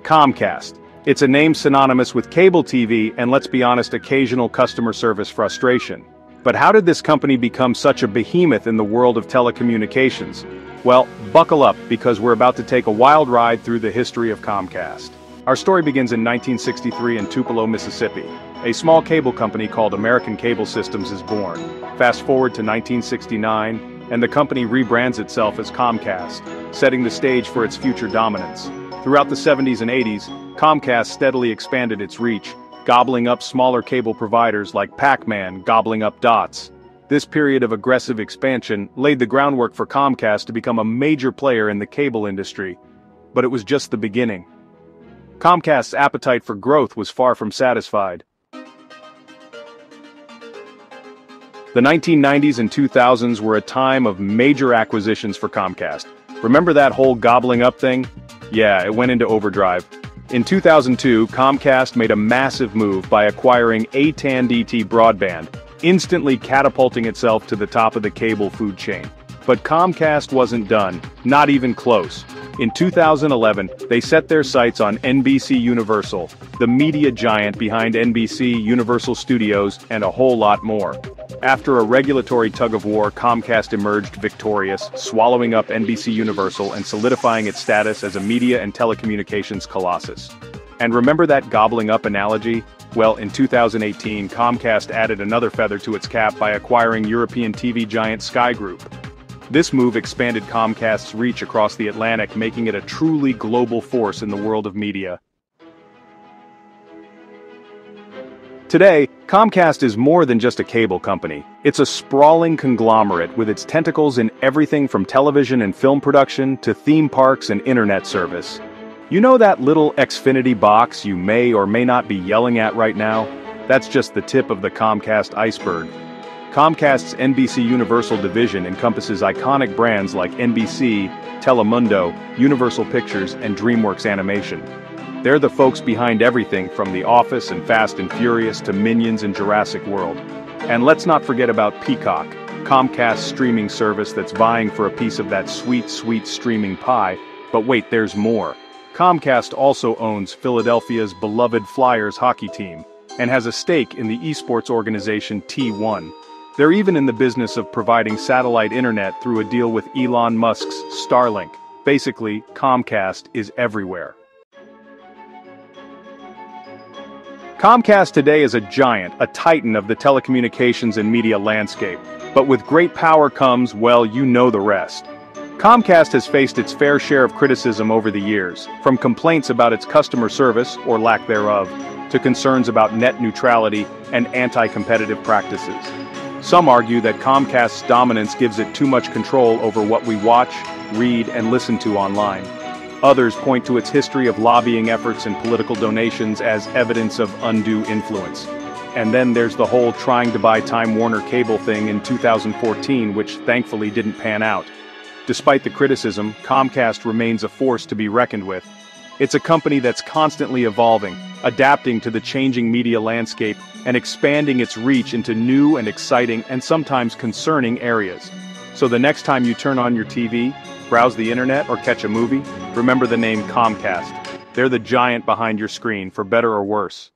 Comcast. It's a name synonymous with cable TV and, let's be honest, occasional customer service frustration. But how did this company become such a behemoth in the world of telecommunications? Well, buckle up, because we're about to take a wild ride through the history of Comcast. Our story begins in 1963 in Tupelo, Mississippi. A small cable company called American Cable Systems is born. Fast forward to 1969, and the company rebrands itself as Comcast, setting the stage for its future dominance. Throughout the 70s and 80s, Comcast steadily expanded its reach, gobbling up smaller cable providers like Pac-Man gobbling up dots. This period of aggressive expansion laid the groundwork for Comcast to become a major player in the cable industry. But it was just the beginning. Comcast's appetite for growth was far from satisfied. The 1990s and 2000s were a time of major acquisitions for Comcast. Remember that whole gobbling up thing? Yeah, it went into overdrive. In 2002, Comcast made a massive move by acquiring AT&T Broadband, instantly catapulting itself to the top of the cable food chain. But Comcast wasn't done, not even close. In 2011, they set their sights on NBC Universal, the media giant behind NBC, Universal Studios, and a whole lot more. After a regulatory tug-of-war, Comcast emerged victorious, swallowing up NBC Universal and solidifying its status as a media and telecommunications colossus. And remember that gobbling up analogy? Well, in 2018, Comcast added another feather to its cap by acquiring European TV giant Sky Group. This move expanded Comcast's reach across the Atlantic, making it a truly global force in the world of media. Today, Comcast is more than just a cable company. It's a sprawling conglomerate with its tentacles in everything from television and film production to theme parks and internet service. You know that little Xfinity box you may or may not be yelling at right now? That's just the tip of the Comcast iceberg. Comcast's NBC Universal division encompasses iconic brands like NBC, Telemundo, Universal Pictures, and DreamWorks Animation. They're the folks behind everything from The Office and Fast and Furious to Minions and Jurassic World. And let's not forget about Peacock, Comcast's streaming service that's vying for a piece of that sweet, sweet streaming pie. But wait, there's more. Comcast also owns Philadelphia's beloved Flyers hockey team and has a stake in the esports organization T1. They're even in the business of providing satellite internet through a deal with Elon Musk's Starlink. Basically, Comcast is everywhere. Comcast today is a giant, a titan of the telecommunications and media landscape. But with great power comes, well, you know the rest. Comcast has faced its fair share of criticism over the years, from complaints about its customer service, or lack thereof, to concerns about net neutrality and anti-competitive practices. Some argue that Comcast's dominance gives it too much control over what we watch, read, and listen to online. Others point to its history of lobbying efforts and political donations as evidence of undue influence. And then there's the whole trying to buy Time Warner Cable thing in 2014, which thankfully didn't pan out. Despite the criticism, Comcast remains a force to be reckoned with. It's a company that's constantly evolving, adapting to the changing media landscape, and expanding its reach into new and exciting and sometimes concerning areas. So the next time you turn on your TV, browse the internet, or catch a movie, remember the name Comcast. They're the giant behind your screen, for better or worse.